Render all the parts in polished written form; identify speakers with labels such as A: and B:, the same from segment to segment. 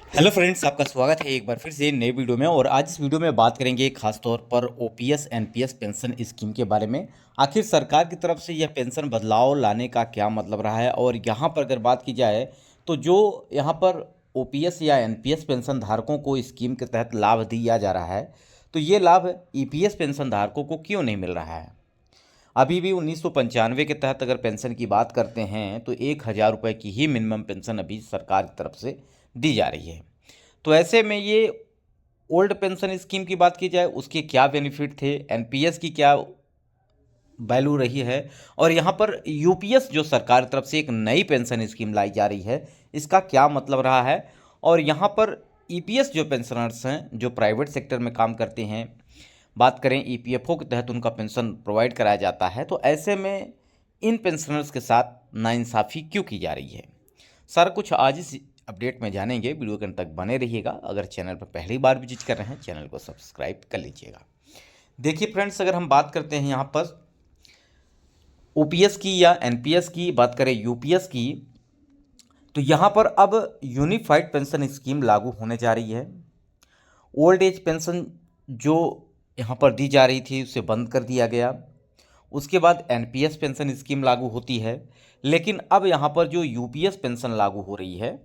A: Hello friends, आपका स्वागत है एक बार फिर से नए वीडियो में। और आज इस वीडियो में बात करेंगे खास तौर पर ओपीएस एनपीएस पेंशन स्कीम के बारे में। आखिर सरकार की तरफ से यह पेंशन बदलाव लाने का क्या मतलब रहा है, और यहाँ पर अगर बात की जाए तो जो यहाँ पर ओपीएस या एनपीएस पेंशन धारकों को स्कीम के तहत लाभ दिया जा रहा है, तो ये लाभ ईपीएस पेंशन धारकों को क्यों नहीं मिल रहा है। अभी भी 1995 के तहत अगर पेंशन की बात करते हैं तो 1,000 रुपये की ही मिनिमम पेंशन अभी सरकार की तरफ से दी जा रही है। तो ऐसे में ये ओल्ड पेंशन स्कीम की बात की जाए, उसके क्या बेनिफिट थे, एनपीएस की क्या वैल्यू रही है, और यहाँ पर यूपीएस जो सरकार की तरफ से एक नई पेंशन स्कीम लाई जा रही है, इसका क्या मतलब रहा है। और यहाँ पर ईपीएस जो पेंशनर्स हैं जो प्राइवेट सेक्टर में काम करते हैं, बात करें ईपीएफओ के तहत उनका पेंशन प्रोवाइड कराया जाता है, तो ऐसे में इन पेंशनर्स के साथ नाइंसाफ़ी क्यों की जा रही है, सारा कुछ आज इस अपडेट में जानेंगे। वीडियो के अंत तक बने रहिएगा। अगर चैनल पर पहली बार विजिट कर रहे हैं, चैनल को सब्सक्राइब कर लीजिएगा। देखिए फ्रेंड्स, अगर हम बात करते हैं यहाँ पर ओपीएस की या एनपीएस की, बात करें यूपीएस की, तो यहाँ पर अब यूनिफाइड पेंशन स्कीम लागू होने जा रही है। ओल्ड एज पेंशन जो यहाँ पर दी जा रही थी उसे बंद कर दिया गया। उसके बाद एनपीएस पेंशन स्कीम लागू होती है, लेकिन अब यहाँ पर जो यूपीएस पेंशन लागू हो रही है,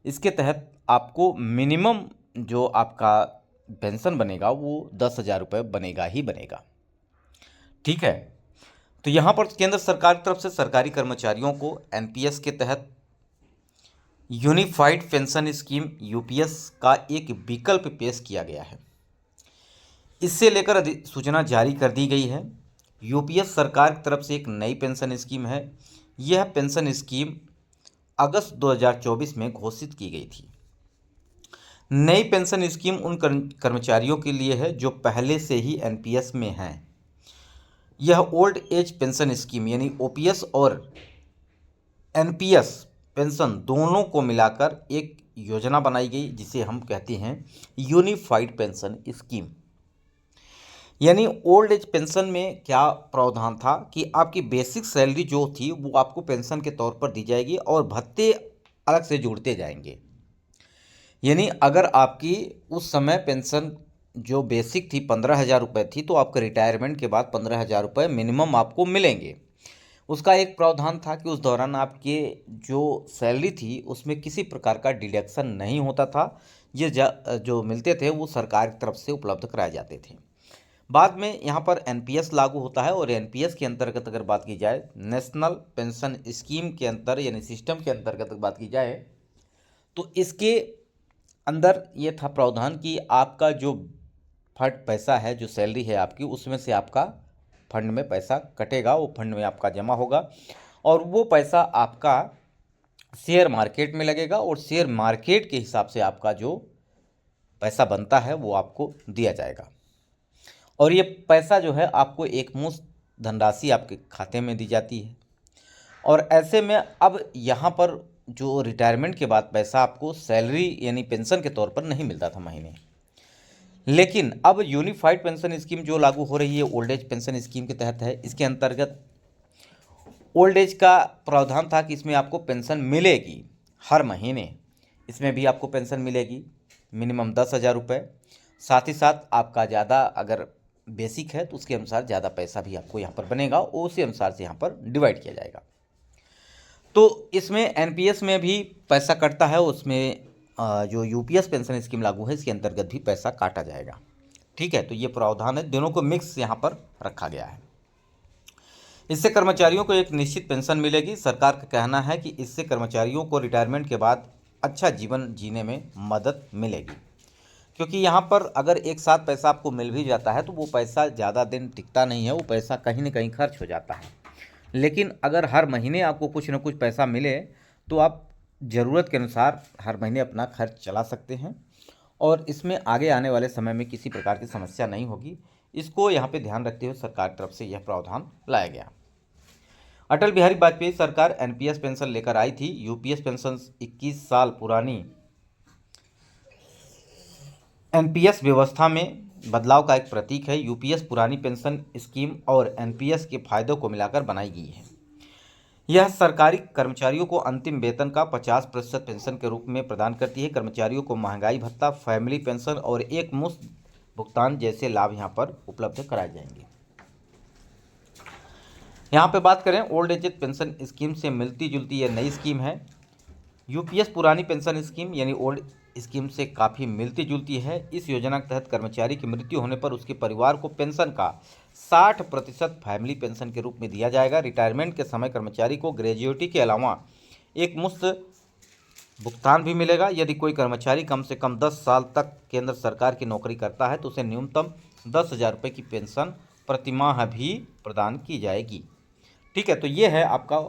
A: इसके तहत आपको मिनिमम जो आपका पेंशन बनेगा वो 10,000 रुपये बनेगा ही बनेगा। ठीक है। तो यहाँ पर केंद्र सरकार की तरफ से सरकारी कर्मचारियों को एनपीएस के तहत यूनिफाइड पेंशन स्कीम यूपीएस का एक विकल्प पेश किया गया है। इससे लेकर अधिसूचना जारी कर दी गई है। यूपीएस सरकार की तरफ से एक नई पेंशन स्कीम है। यह पेंशन स्कीम अगस्त 2024 में घोषित की गई थी। नई पेंशन स्कीम उन कर्मचारियों के लिए है जो पहले से ही एनपीएस में हैं। यह ओल्ड एज पेंशन स्कीम यानी ओपीएस और एनपीएस पेंशन दोनों को मिलाकर एक योजना बनाई गई, जिसे हम कहते हैं यूनिफाइड पेंशन स्कीम। यानी ओल्ड एज पेंशन में क्या प्रावधान था कि आपकी बेसिक सैलरी जो थी वो आपको पेंशन के तौर पर दी जाएगी और भत्ते अलग से जुड़ते जाएंगे। यानी अगर आपकी उस समय पेंशन जो बेसिक थी 15,000 रुपये थी, तो आपके रिटायरमेंट के बाद 15,000 रुपये मिनिमम आपको मिलेंगे। उसका एक प्रावधान था कि उस दौरान आपके जो सैलरी थी उसमें किसी प्रकार का डिडक्शन नहीं होता था। ये जो मिलते थे वो सरकार की तरफ से उपलब्ध कराए जाते थे। बाद में यहाँ पर एनपीएस लागू होता है, और एनपीएस के अंतर्गत अगर बात की जाए, नेशनल पेंशन स्कीम के अंतर यानी सिस्टम के अंतर्गत बात की जाए, तो इसके अंदर ये था प्रावधान कि आपका जो फंड पैसा है, जो सैलरी है आपकी, उसमें से आपका फंड में पैसा कटेगा, वो फंड में आपका जमा होगा, और वो पैसा आपका शेयर मार्केट में लगेगा, और शेयर मार्केट के हिसाब से आपका जो पैसा बनता है वो आपको दिया जाएगा। और ये पैसा जो है आपको एक मुश्त धनराशि आपके खाते में दी जाती है। और ऐसे में अब यहाँ पर जो रिटायरमेंट के बाद पैसा आपको सैलरी यानी पेंशन के तौर पर नहीं मिलता था महीने, लेकिन अब यूनिफाइड पेंशन स्कीम जो लागू हो रही है ओल्ड एज पेंशन स्कीम के तहत है। इसके अंतर्गत ओल्ड एज का प्रावधान था कि इसमें आपको पेंशन मिलेगी हर महीने। इसमें भी आपको पेंशन मिलेगी मिनिमम 10,000 रुपये। साथ ही साथ आपका ज़्यादा अगर बेसिक है तो उसके अनुसार ज़्यादा पैसा भी आपको यहाँ पर बनेगा, उसी अनुसार से यहाँ पर डिवाइड किया जाएगा। तो इसमें एनपीएस में भी पैसा कटता है, उसमें जो यूपीएस पेंशन स्कीम लागू है इसके अंतर्गत भी पैसा काटा जाएगा। ठीक है। तो ये प्रावधान है, दोनों को मिक्स यहाँ पर रखा गया है। इससे कर्मचारियों को एक निश्चित पेंशन मिलेगी। सरकार का कहना है कि इससे कर्मचारियों को रिटायरमेंट के बाद अच्छा जीवन जीने में मदद मिलेगी, क्योंकि यहाँ पर अगर एक साथ पैसा आपको मिल भी जाता है तो वो पैसा ज़्यादा दिन टिकता नहीं है, वो पैसा कहीं ना कहीं खर्च हो जाता है। लेकिन अगर हर महीने आपको कुछ ना कुछ पैसा मिले तो आप ज़रूरत के अनुसार हर महीने अपना खर्च चला सकते हैं, और इसमें आगे आने वाले समय में किसी प्रकार की समस्या नहीं होगी। इसको यहाँ पे ध्यान रखते हुए सरकार की तरफ से यह प्रावधान लाया गया। अटल बिहारी वाजपेयी सरकार एनपीएस पेंशन लेकर आई थी। यूपीएस पेंशन 21 साल पुरानी एनपीएस व्यवस्था में बदलाव का एक प्रतीक है। यूपीएस पुरानी पेंशन स्कीम और एनपीएस के फायदों को मिलाकर बनाई गई है। यह सरकारी कर्मचारियों को अंतिम वेतन का 50% पेंशन के रूप में प्रदान करती है। कर्मचारियों को महंगाई भत्ता, फैमिली पेंशन और एक मुश्त भुगतान जैसे लाभ यहाँ पर उपलब्ध कराए जाएंगे। यहाँ पे बात करें ओल्ड एज पेंशन स्कीम से मिलती जुलती यह नई स्कीम है। यूपीएस पुरानी पेंशन स्कीम यानी ओल्ड स्कीम से काफ़ी मिलती जुलती है। इस योजना के तहत कर्मचारी की मृत्यु होने पर उसके परिवार को पेंशन का 60% फैमिली पेंशन के रूप में दिया जाएगा। रिटायरमेंट के समय कर्मचारी को ग्रेजुएटी के अलावा एक मुश्त भुगतान भी मिलेगा। यदि कोई कर्मचारी कम से कम 10 साल तक केंद्र सरकार की नौकरी करता है तो उसे न्यूनतम 10,000 रुपये की पेंशन प्रतिमाह भी प्रदान की जाएगी। ठीक है, तो ये है आपका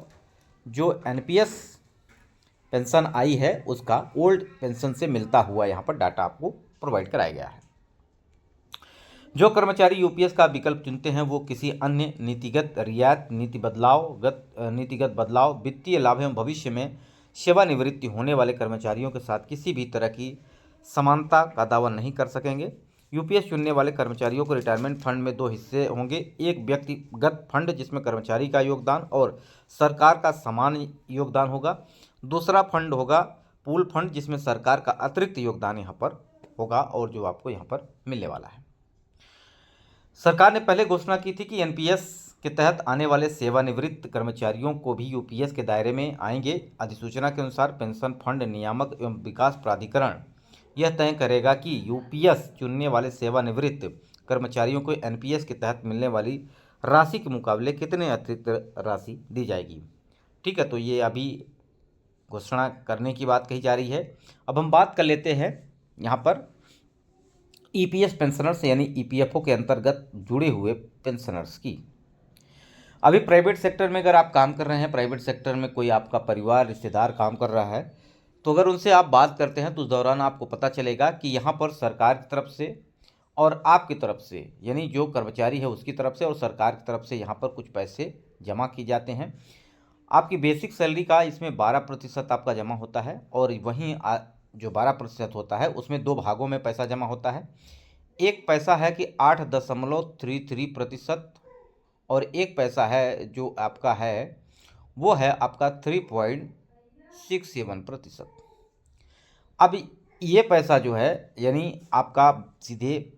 A: जो एनपीएस पेंशन आई है उसका ओल्ड पेंशन से मिलता हुआ यहाँ पर डाटा आपको प्रोवाइड कराया गया है। जो कर्मचारी यूपीएस का विकल्प चुनते हैं वो किसी अन्य नीतिगत रियायत, नीतिगत बदलाव, वित्तीय लाभ एवं भविष्य में सेवानिवृत्ति होने वाले कर्मचारियों के साथ किसी भी तरह की समानता का दावा नहीं कर सकेंगे। यूपीएस चुनने वाले कर्मचारियों को रिटायरमेंट फंड में 2 हिस्से होंगे। एक व्यक्तिगत फंड जिसमें कर्मचारी का योगदान और सरकार का समान योगदान होगा। दूसरा फंड होगा पूल फंड जिसमें सरकार का अतिरिक्त योगदान यहाँ पर होगा और जो आपको यहाँ पर मिलने वाला है। सरकार ने पहले घोषणा की थी कि एनपीएस के तहत आने वाले सेवानिवृत्त कर्मचारियों को भी यूपीएस के दायरे में आएंगे। अधिसूचना के अनुसार पेंशन फंड नियामक एवं विकास प्राधिकरण यह तय करेगा कि यूपीएस चुनने वाले सेवानिवृत्त कर्मचारियों को एनपीएस के तहत मिलने वाली राशि के मुकाबले कितने अतिरिक्त राशि दी जाएगी। ठीक है, तो ये अभी घोषणा करने की बात कही जा रही है। अब हम बात कर लेते हैं यहाँ पर ईपीएस पेंशनर्स यानी ईपीएफओ के अंतर्गत जुड़े हुए पेंशनर्स की। अभी प्राइवेट सेक्टर में अगर आप काम कर रहे हैं, प्राइवेट सेक्टर में कोई आपका परिवार रिश्तेदार काम कर रहा है, तो अगर उनसे आप बात करते हैं तो उस दौरान आपको पता चलेगा कि यहाँ पर सरकार की तरफ से और आपकी तरफ से यानी जो कर्मचारी है उसकी तरफ से और सरकार की तरफ से यहाँ पर कुछ पैसे जमा किए जाते हैं। आपकी बेसिक सैलरी का इसमें 12% आपका जमा होता है और वहीं जो 12% होता है उसमें 2 भागों में पैसा जमा होता है। एक पैसा है कि 8.33% और एक पैसा है जो आपका है वो है आपका 3.67%। अब ये पैसा जो है यानी आपका सीधे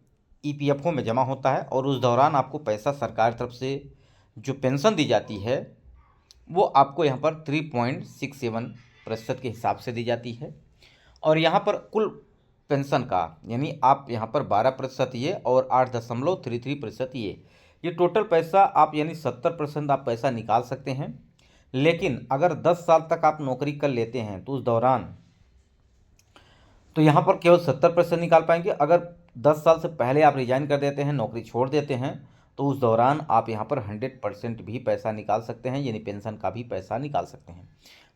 A: ईपीएफओ में जमा होता है और उस दौरान आपको पैसा सरकार की तरफ से जो पेंशन दी जाती है वो आपको यहाँ पर 3.67% के हिसाब से दी जाती है। और यहाँ पर कुल पेंशन का यानी आप यहाँ पर 12% ये और 8.33% ये टोटल पैसा आप यानी 70% आप पैसा निकाल सकते हैं। लेकिन अगर 10 साल तक आप नौकरी कर लेते हैं तो उस दौरान तो यहाँ पर केवल 70% निकाल पाएंगे। अगर 10 साल से पहले आप रिजाइन कर देते हैं, नौकरी छोड़ देते हैं, तो उस दौरान आप यहाँ पर 100% भी पैसा निकाल सकते हैं यानी पेंशन का भी पैसा निकाल सकते हैं।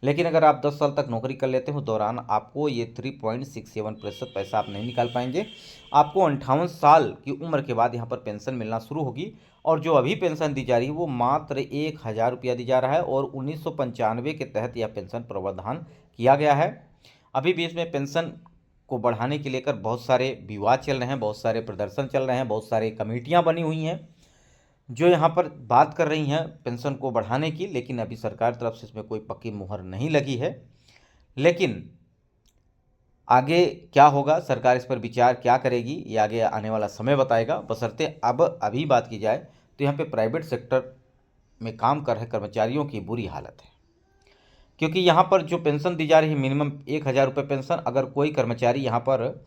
A: लेकिन अगर आप 10 साल तक नौकरी कर लेते हैं उस दौरान आपको ये 3.67% पैसा आप नहीं निकाल पाएंगे। आपको 58 साल की उम्र के बाद यहाँ पर पेंशन मिलना शुरू होगी और जो अभी पेंशन दी जा रही है वो मात्र 1,000 रुपया दी जा रहा है और 1995 के तहत यह पेंशन प्रावधान किया गया है। अभी भी इसमें पेंशन को बढ़ाने के लेकर बहुत सारे विवाद चल रहे हैं, बहुत सारे प्रदर्शन चल रहे हैं, बहुत सारी कमेटियां बनी हुई हैं जो यहाँ पर बात कर रही हैं पेंशन को बढ़ाने की, लेकिन अभी सरकार तरफ से इसमें कोई पक्की मुहर नहीं लगी है। लेकिन आगे क्या होगा, सरकार इस पर विचार क्या करेगी, ये आगे आने वाला समय बताएगा। बशर्ते अब अभी बात की जाए तो यहाँ पे प्राइवेट सेक्टर में काम कर रहे कर्मचारियों की बुरी हालत है, क्योंकि यहाँ पर जो पेंशन दी जा रही है मिनिमम 1,000 रुपये पेंशन। अगर कोई कर्मचारी यहाँ पर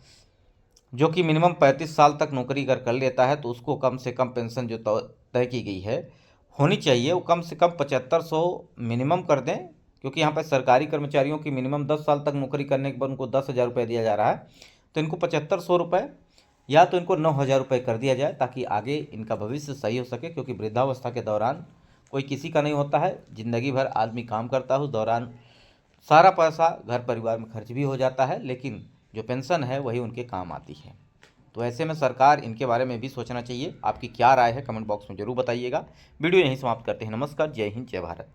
A: जो कि मिनिमम 35 साल तक नौकरी कर लेता है तो उसको कम से कम पेंशन जो तय की गई है होनी चाहिए वो कम से कम 7500 मिनिमम कर दें, क्योंकि यहाँ पर सरकारी कर्मचारियों की मिनिमम 10 साल तक नौकरी करने के बाद उनको 10,000 रुपये दिया जा रहा है, तो इनको 7500 रुपये या तो इनको 9,000 रुपये कर दिया जाए ताकि आगे इनका भविष्य सही हो सके। क्योंकि वृद्धावस्था के दौरान कोई किसी का नहीं होता है, ज़िंदगी भर आदमी काम करता है, उस दौरान सारा पैसा घर परिवार में खर्च भी हो जाता है, लेकिन जो पेंशन है वही उनके काम आती है। तो ऐसे में सरकार इनके बारे में भी सोचना चाहिए। आपकी क्या राय है कमेंट बॉक्स में ज़रूर बताइएगा। वीडियो यहीं समाप्त करते हैं। नमस्कार, जय हिंद, जय भारत।